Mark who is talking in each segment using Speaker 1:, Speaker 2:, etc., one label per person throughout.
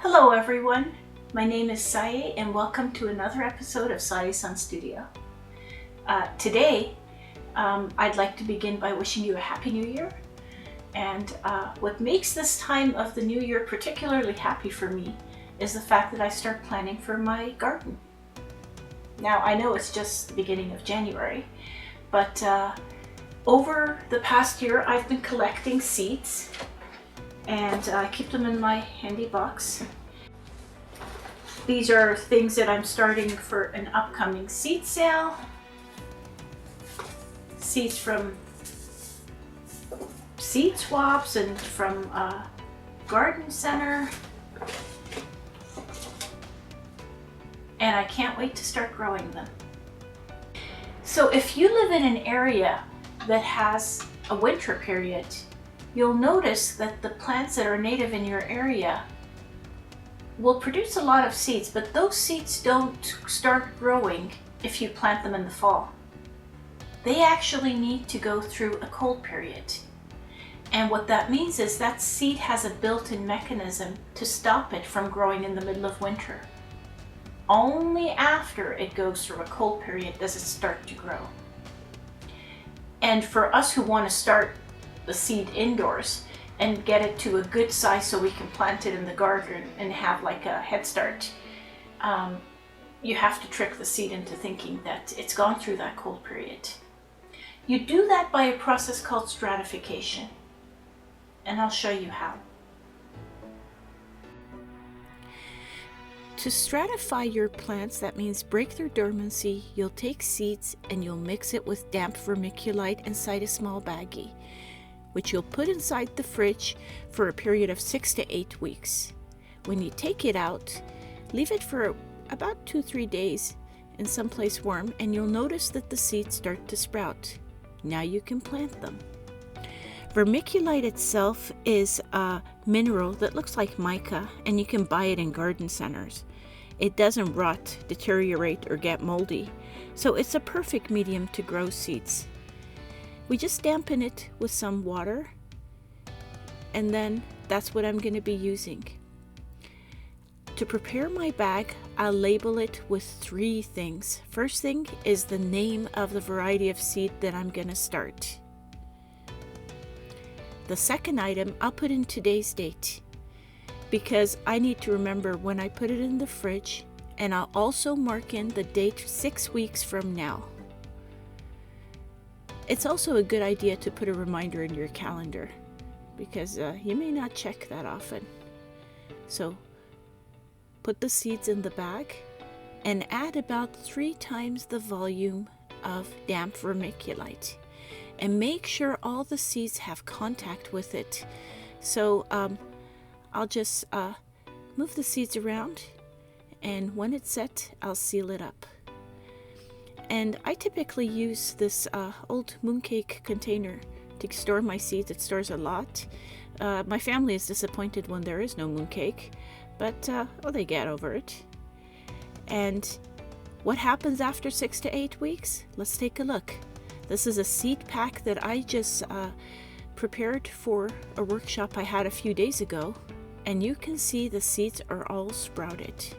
Speaker 1: Hello everyone, my name is Saye and welcome to another episode of Saye Sun Studio. Today, I'd like to begin by wishing you a Happy New Year. And what makes this time of the new year particularly happy for me is the fact that I start planning for my garden. Now I know it's just the beginning of January, but over the past year I've been collecting seeds and I keep them in my handy box. These are things that I'm starting for an upcoming seed sale. Seeds from seed swaps and from garden center. And I can't wait to start growing them. So if you live in an area that has a winter period, you'll notice that the plants that are native in your area will produce a lot of seeds, but those seeds don't start growing if you plant them in the fall. They actually need to go through a cold period. And what that means is that seed has a built-in mechanism to stop it from growing in the middle of winter. Only after it goes through a cold period does it start to grow. And for us who want to start the seed indoors and get it to a good size so we can plant it in the garden and have like a head start, you have to trick the seed into thinking that it's gone through that cold period. You do that by a process called stratification, and I'll show you how. To stratify your plants, that means break their dormancy. You'll take seeds and you'll mix it with damp vermiculite inside a small baggie, which you'll put inside the fridge for a period of 6 to 8 weeks. When you take it out, leave it for about 2-3 days in someplace warm and you'll notice that the seeds start to sprout. Now you can plant them. Vermiculite itself is a mineral that looks like mica, and you can buy it in garden centers. It doesn't rot, deteriorate, or get moldy, so it's a perfect medium to grow seeds. We just dampen it with some water, and then that's what I'm going to be using. To prepare my bag, I'll label it with 3 things. First thing is the name of the variety of seed that I'm going to start. The second item, I'll put in today's date because I need to remember when I put it in the fridge, and I'll also mark in the date 6 weeks from now. It's also a good idea to put a reminder in your calendar because you may not check that often. So put the seeds in the bag and add about 3 times the volume of damp vermiculite. And make sure all the seeds have contact with it. So I'll just move the seeds around, and when it's set, I'll seal it up. And I typically use this old mooncake container to store my seeds. It stores a lot. My family is disappointed when there is no mooncake, but they get over it. And what happens after 6 to 8 weeks? Let's take a look. This is a seed pack that I just prepared for a workshop I had a few days ago, and you can see the seeds are all sprouted.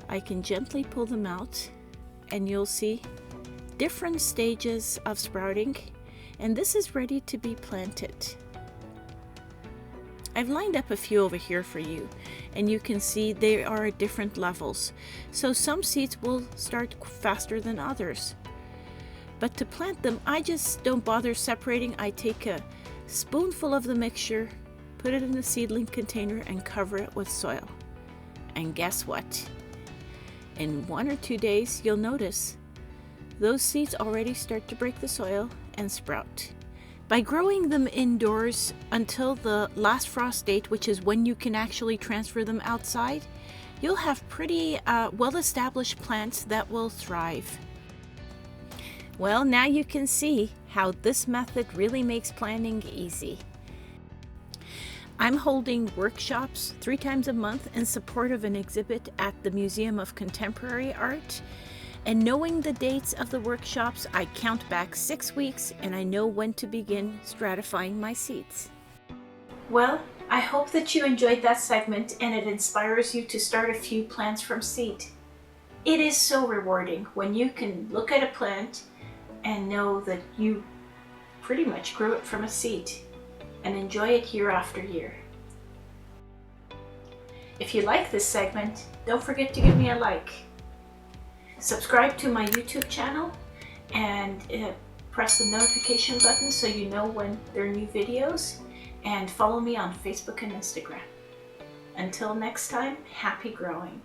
Speaker 1: I can gently pull them out and you'll see different stages of sprouting, and this is ready to be planted. I've lined up a few over here for you, and you can see they are at different levels. So some seeds will start faster than others. But to plant them, I just don't bother separating. I take a spoonful of the mixture, put it in the seedling container, and cover it with soil. And guess what? In 1 or 2 days, you'll notice those seeds already start to break the soil and sprout. By growing them indoors until the last frost date, which is when you can actually transfer them outside, you'll have pretty well-established plants that will thrive. Well, now you can see how this method really makes planting easy. I'm holding workshops 3 times a month in support of an exhibit at the Museum of Contemporary Art. And knowing the dates of the workshops, I count back 6 weeks and I know when to begin stratifying my seeds. Well, I hope that you enjoyed that segment and it inspires you to start a few plants from seed. It is so rewarding when you can look at a plant and know that you pretty much grew it from a seed and enjoy it year after year. If you like this segment, don't forget to give me a like. Subscribe to my YouTube channel and press the notification button so you know when there are new videos, and follow me on Facebook and Instagram. Until next time, happy growing.